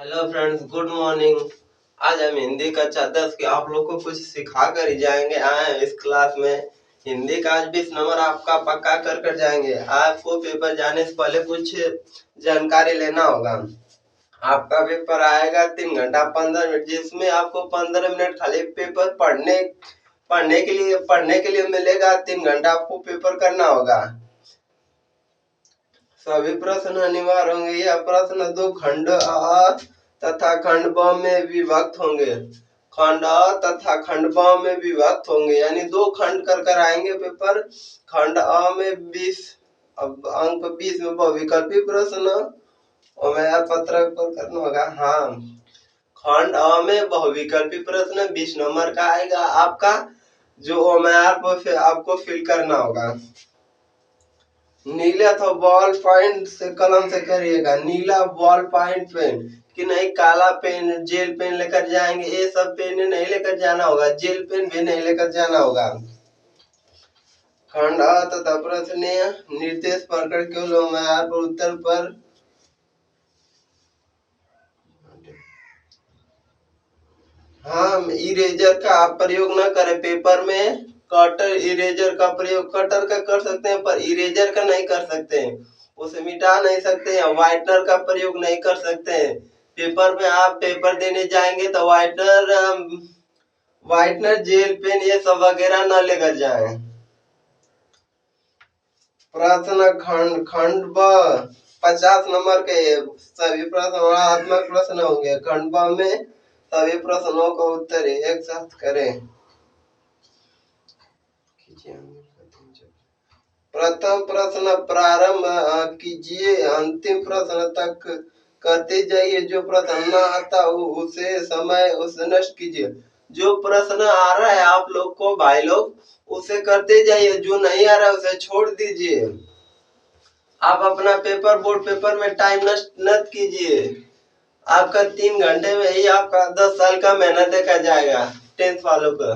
Hello friends, good morning. आज हम हिंदी कक्षा 10 के आप लोग को कुछ सिखा कर ही जाएंगे। आए इस क्लास में हिंदी का आज 20 नंबर आपका पक्का कर जाएंगे। आपको पेपर जाने से पहले कुछ जानकारी लेना होगा। आपका पेपर आएगा 3 घंटा 15 मिनट, जिसमें आपको 15 मिनट खाली पेपर पढ़ने के लिए मिलेगा। 3 घंटा आपको पेपर करना होगा। सभी प्रश्न अनिवार्य होंगे। यह प्रश्न दो खंड अ तथा खंड ब में विभक्त होंगे। खंड अ तथा खंड ब में विभक्त होंगे, यानी दो खंड कर आएंगे पेपर। खंड अ में 20 अंक 20 में बहुविकल्पी प्रश्न और मैं पत्रक पर करना होगा। हाँ, खंड अ में बहुविकल्पी प्रश्न 20 नंबर का आएगा आपका, जो आपको फिल करना होगा। नीला तो बॉल पॉइंट से कलम से करिएगा। नीला बॉल पॉइंट पेन कि नहीं, काला पेन जेल पेन लेकर जाएंगे। ये सब पेन नहीं लेकर जाना होगा, जेल पेन भी नहीं लेकर जाना होगा। खंड अ तथा प्रश्न निर्देश प्रकट केवल उत्तर पर हाँ, इरेजर का आप प्रयोग न करें पेपर में। कटर इरेजर का प्रयोग कटर का कर सकते हैं, पर इरेजर का नहीं कर सकते हैं। उसे मिटा नहीं सकते हैं। व्हाइटनर का प्रयोग नहीं कर सकते हैं। पेपर में आप पेपर देने जाएंगे तो व्हाइटनर जेल पेन ये सब वगैरह न लेकर जाएं। प्रश्न खंड ब 50 नंबर के सभी प्रश्नात्मक प्रश्न होंगे। खंड ब में सभी प्रश्नों का उत्तर एक साथ करें। प्रथम प्रश्न प्रारंभ कीजिए, अंतिम प्रश्न तक करते जाइए। जो प्रश्न न आता उसे नष्ट कीजिए। जो प्रश्न आ रहा है आप लोग को भाई लोग, उसे करते जाइए। जो नहीं आ रहा है उसे छोड़ दीजिए। आप अपना बोर्ड पेपर में टाइम नष्ट मत कीजिए। आपका 3 घंटे में ही आपका 10 साल का मेहनत देखा जाएगा 10th वालों का।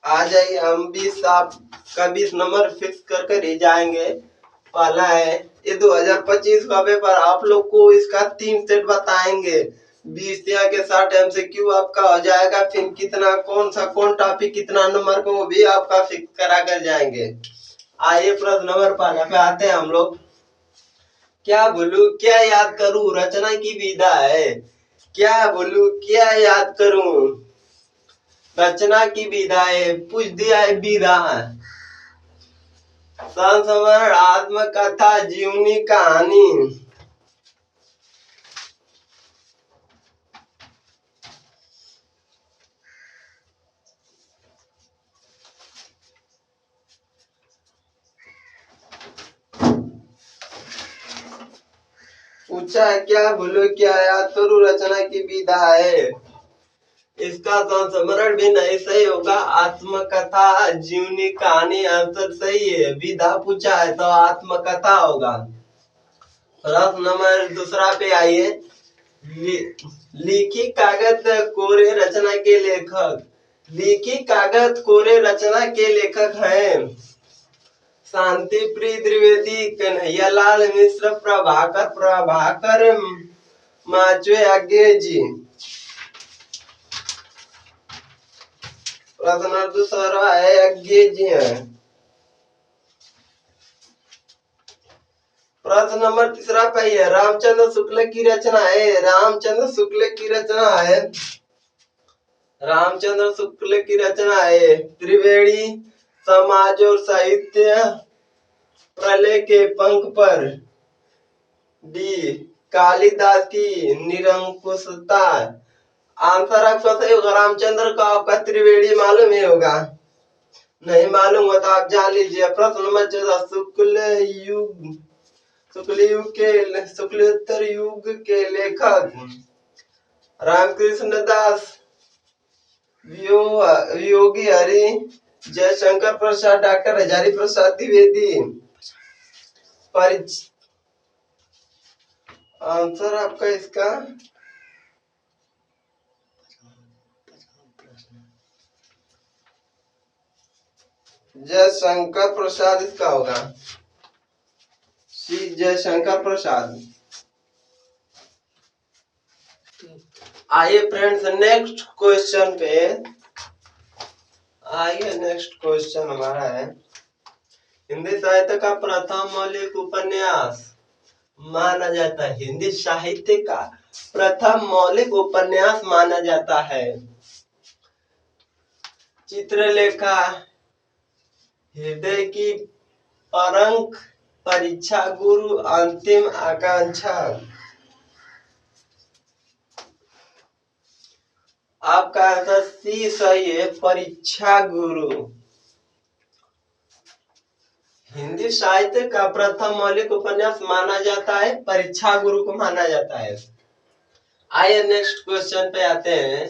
आ जाइए, हम 20 नंबर फिक्स कर ही जाएंगे। पहला है ये 2025 का पेपर। आप लोग को इसका 3 सेट बताएंगे। 20 यहाँ के 60 MCQ आपका हो जाएगा। फिर कितना कौन टॉपिक कितना नंबर को, वो भी आपका फिक्स करा कर जाएंगे। आइए प्रश्न नंबर 1 पे आते हैं हम लोग। क्या बोलूं क्या याद करूं, रचना की विधा है। क्या बोलूं क्या याद करूं, रचना की विधा है। पूछ दिया है विधा। संस्मरण आत्मकथा जीवनी कहानी। पूछा है क्या बोलो क्या याद करूं, रचना की विधा है। इसका संस्मरण भी नहीं सही होगा। आत्मकथा जीवनी कहानी आंसर सही है। विधा पूछा है तो आत्मकथा होगा। प्रश्न नंबर 2 पे आइए। लिखी कागज कोरे रचना के लेखक। लिखी कागज कोरे रचना के लेखक हैं शांति प्रिय द्विवेदी, कन्हैयालाल मिश्र, प्रभाकर माचवे आज्ञे जी। प्रश्न दूसरा है, आज्ञे जी है। प्रश्न नंबर 3 पे है। रामचंद्र शुक्ल की रचना है। रामचंद्र शुक्ल की रचना है। रामचंद्र शुक्ल की रचना है त्रिवेणी समाज और साहित्य, प्रलय के पंख पर। डी कालिदास की निरंकुशता। आंसर आपका सही होगा। रामचंद्र का आपका त्रिवेणी मालूम ही होगा। नहीं मालूम हो तो आप जान लीजिए। प्रश्न नंबर 14 शुक्लोत्तर युग के लेखक रामकृष्ण दास, योगी हरि, जयशंकर प्रसाद, डॉक्टर हजारी प्रसाद द्विवेदी। आंसर आपका इसका जयशंकर प्रसाद इसका होगा। जयशंकर प्रसाद। आइए फ्रेंड्स नेक्स्ट क्वेश्चन पे। आइए नेक्स्ट क्वेश्चन हमारा है, हिंदी साहित्य का प्रथम मौलिक उपन्यास माना जाता है, हिंदी साहित्य का प्रथम मौलिक उपन्यास माना जाता है। चित्रलेखा, हृदय की परंख, परीक्षा गुरु, अंतिम आकांक्षा। आपका आंसर सी सही है, परीक्षा गुरु। हिंदी साहित्य का प्रथम मौलिक उपन्यास माना जाता है, परीक्षा गुरु को माना जाता है। आइए नेक्स्ट क्वेश्चन पे आते हैं,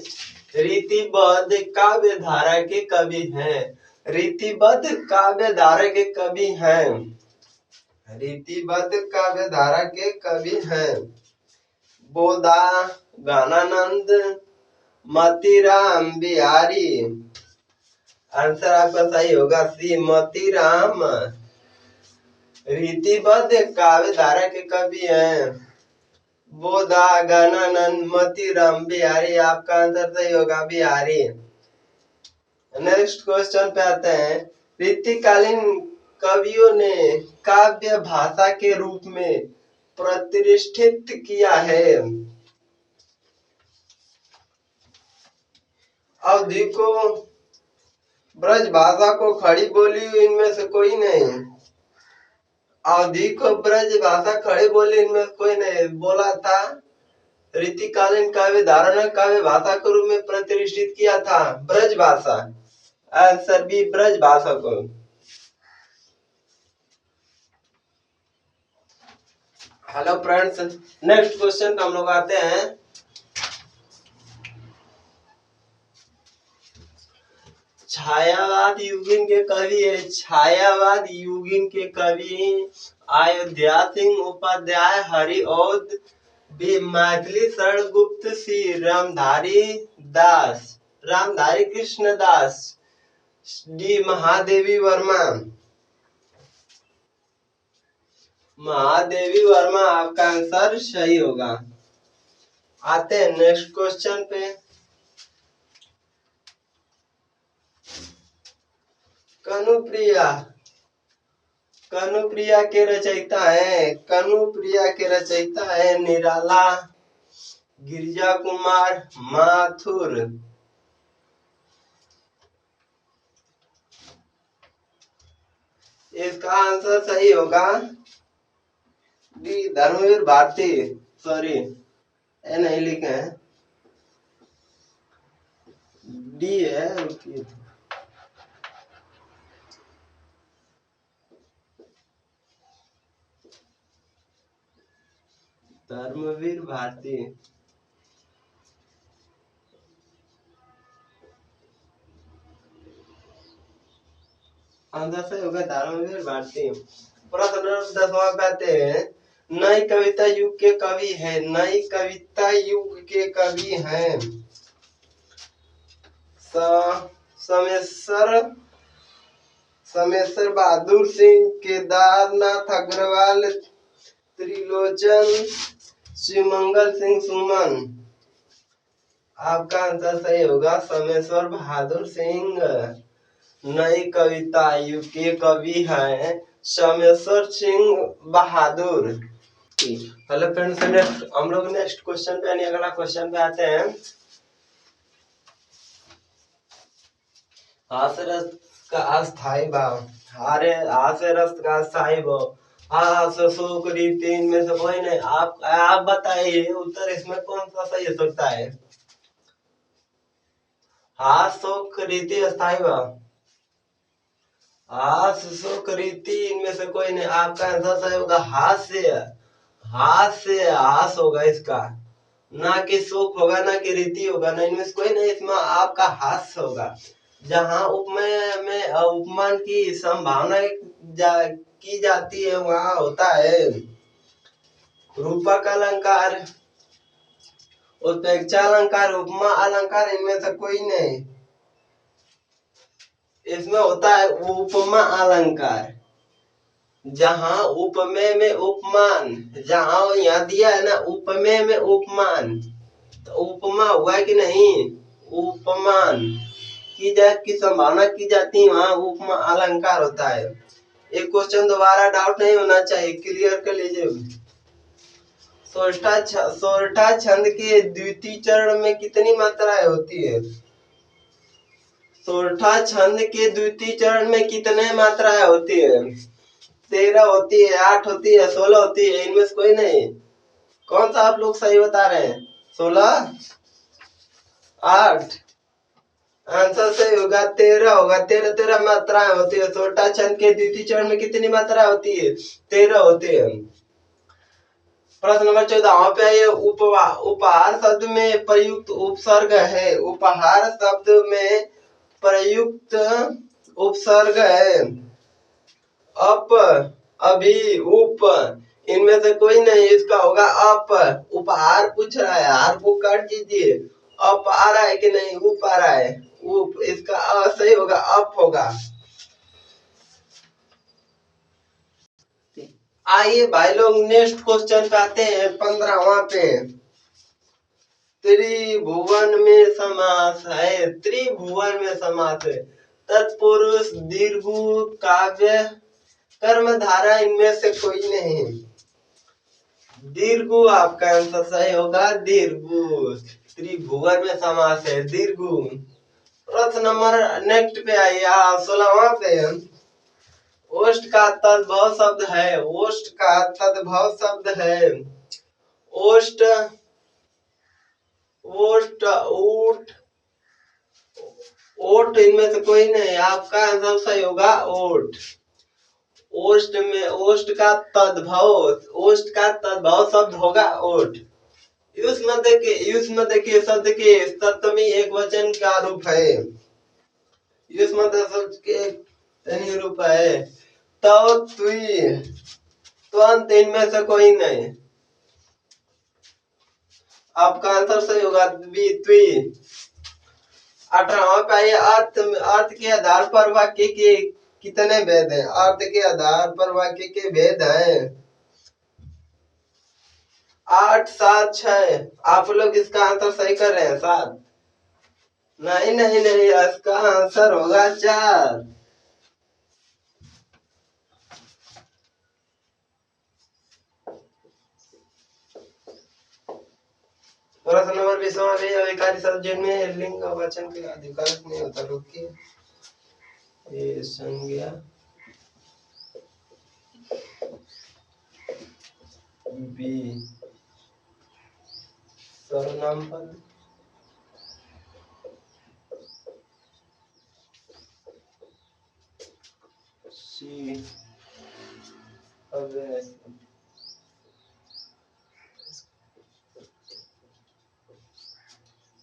रीतिबद्ध काव्य धारा के कवि हैं। रीतिबद्ध काव्य धारा के कवि हैं। रीतिबद्ध काव्य धारा के कवि हैं बोधा, गानानंद, मोतीराम बिहारी। आंसर आपका सही होगा सी, मोतीराम। रीतिबद्ध काव्य धारा के कवि हैं बोधा, गानानंद, मोतीराम बिहारी। आपका आंसर सही होगा बिहारी। नेक्स्ट क्वेश्चन पे आते हैं, रीतिकालीन कवियों ने काव्य भाषा के रूप में प्रतिष्ठित किया है। अवधि को, ब्रज भाषा को, खड़ी बोली, इनमें से कोई नहीं। अवधि को, ब्रज भाषा, खड़ी बोली, इनमें से कोई नहीं। बोला था रीतिकालीन काव्य धारणा काव्य भाषा के रूप में प्रतिष्ठित किया था ब्रज भाषा। आंसर बी, ब्रज भाषा को। हेलो फ्रेंड्स, नेक्स्ट क्वेश्चन पे हम लोग आते हैं। छायावाद युगीन के कवि है, छायावाद युगीन के कवि अयोध्या सिंह उपाध्याय, हरिऔध बी, मैथिली शरण गुप्त, सी, रामधारी दास, रामधारी कृष्ण दास, डी, महादेवी वर्मा। महादेवी वर्मा आपका आंसर सही होगा। आते हैं नेक्स्ट क्वेश्चन पे। कनुप्रिया, कनुप्रिया के रचयिता है, कनुप्रिया के रचयिता है निराला, गिरिजा कुमार, माथुर। इसका आंसर सही होगा डी, धर्मवीर भारती। सॉरी, ए नहीं लिखे हैं, डी है। धर्मवीर भारती। आंसर सही होगा धर्मवीर भारती। प्रश्न 10वां पे आते हैं, नई कविता युग के कवि हैं, नई कविता युग के कवि हैं समेसर, समेसर बहादुर सिंह, केदारनाथ अग्रवाल, त्रिलोचन, शिवमंगल सिंह सुमन। आपका आंसर सही होगा समेश्वर बहादुर सिंह। नई कविता युग के कवि हैं Sameshwar Singh Bahadur. Hello friends, next हम लोग नेक्स्ट क्वेश्चन पे यानी अगला क्वेश्चन पे आते हैं। हास्यरस का अस्थायी भाव, हास्यरस का अस्थायी भाव, हास्य शोक रीति, इनमें से कोई नहीं। आप बताइए उत्तर इसमें कौन सा सही हो सकता है। हास्य शोक रीति अस्थायी भाव, हास्य शोक रीति, इनमें से कोई नहीं। आपका आंसर सही होगा हास्य। हास्य, हास होगा इसका, ना कि शोक होगा, ना कि रीति होगा, ना इनमें से कोई नहीं। इसमें आपका हास्य होगा। जहाँ उपमेय में उपमान की संभावना की जाती है वहाँ होता है रूपक अलंकार, उत्प्रेक्षा अलंकार, उपमा अलंकार, इनमें से कोई नहीं। इसमें होता है उपमा अलंकार। जहाँ उपमेय में उपमान, जहाँ यहाँ दिया है ना उपमेय में उपमान, तो उपमा हुआ कि नहीं, उपमान की जाए की संभावना की जाती है, वहाँ उपमा अलंकार होता है। एक क्वेश्चन दोबारा डाउट नहीं होना चाहिए, क्लियर कर लीजिए। सोरठा छंद के द्वितीय चरण में कितनी मात्राएं होती है? सोरठा छंद के द्वितीय चरण में कितने मात्राएं होती है? 13 होती है, 8 होती है, 16 होती है, इनमें से कोई नहीं। कौन सा आप लोग सही बता रहे हैं? 16, 8? आंसर सही होगा 13 होगा। 13 मात्राएं होती है। सोरठा छंद के द्वितीय चरण में कितनी मात्रा होती है? 13 होती है। प्रश्न नंबर 14 वहां पे ये उपहार शब्द में प्रयुक्त उपसर्ग है। उपहार शब्द में प्रयुक्त उपसर्ग है अप, अभी, उप, इनमें से कोई नहीं, इसका होगा अप। उपहार पूछ रहा है, हार को काट दीजिए। अप आ रहा है कि नहीं, उप आ रहा है, उप, इसका सही होगा अप होगा। आइए भाई लोग नेक्स्ट क्वेश्चन पे आते हैं, 15वां पे। त्रिभुवन में समास है, त्रिभुवन में समास है। तत्पुरुष, दीर्घु, काव्य, कर्मधारा, इनमें से कोई नहीं। दीर्घु आपका आंसर सही होगा, दीर्घु। त्रिभुवन में समास है दीर्घु। प्रश्न नंबर नेक्स्ट पे आइए, 16वां पे। ओष्ठ का तद्भव शब्द है, ओष्ठ का तद्भव शब्द है। ओष्ठ, ओष्ठ, ऊठ, ओठ, इनमें से कोई नहीं, आपका आंसर सही होगा ओठ। ओष्ठ में ओष्ठ का तद्भव, ओष्ठ का तद्भव शब्द होगा ओठ। युष्म देखिए शब्द के तत्व में एक वचन का रूप है। युष्म शब्द के रूप है तो, तुई, त्वंत, इनमें से कोई नहीं। आपका आंसर सही होगा द्वित्वी। 18वां पे अर्थ, अर्थ के आधार पर वाक्य के कितने भेद हैं? अर्थ के आधार पर वाक्य के भेद हैं 8, 7, 6। आप लोग इसका आंसर सही कर रहे हैं 7? नहीं नहीं नहीं, इसका आंसर होगा 4। प्रश्न नंबर 20वां भी अविकारी शब्द जिनमें लिंग और वचन के अधिकार नहीं होता। रुकिए, ये संज्ञा बी, सर्वनाम पद, सी, अव्यय,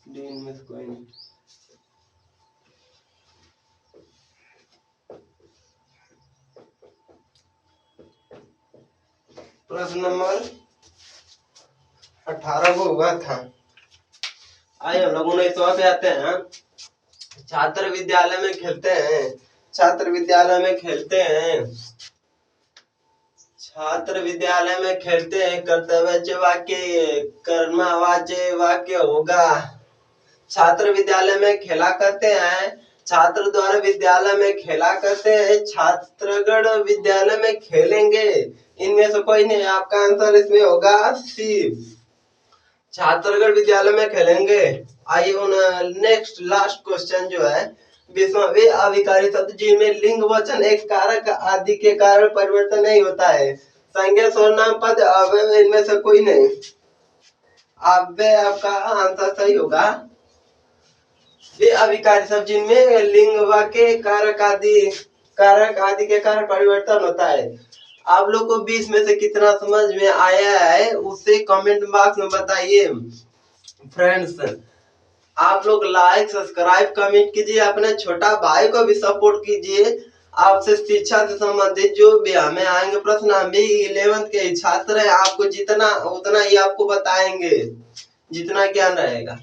डी, इनमें से कोई नहीं। प्रश्न नंबर 18 को हुआ था। आइए हम लोग 19वां पे आते हैं। छात्र विद्यालय में खेलते हैं, छात्र विद्यालय में खेलते हैं, छात्र विद्यालय में खेलते हैं, कर्तव्यवाची वाक्य, कर्मवाची वाक्य होगा। छात्र विद्यालय में खेला करते हैं, छात्र द्वारा विद्यालय में खेला करते हैं, छात्रगण विद्यालय में खेलेंगे, इनमें से कोई नहीं। आपका आंसर इसमें होगा सी, छात्रगण विद्यालय में खेलेंगे। आइए नेक्स्ट लास्ट क्वेश्चन जो है, वे अविकारी शब्द जिनमें लिंग वचन एक कारक आदि के कारण परिवर्तन नहीं होता है। संज्ञा, सर्वनाम, पद, अव्यय, इनमें से कोई नहीं। अव्यय आपका आंसर सही होगा। वे अविकारी शब्द जिनमें लिंग व के कारक आदि के कारण परिवर्तन होता है। आप लोग को 20 में से कितना समझ में आया है उसे कमेंट बॉक्स में बताइए। फ्रेंड्स, आप लोग लाइक, सब्सक्राइब, कमेंट कीजिए, अपने छोटा भाई को भी सपोर्ट कीजिए। आपसे शिक्षा से संबंधित जो भी हमें आएंगे प्रश्न, हम भी 11th के छात्र हैं, आपको जितना उतना ही आपको बताएंगे, जितना ज्ञान रहेगा।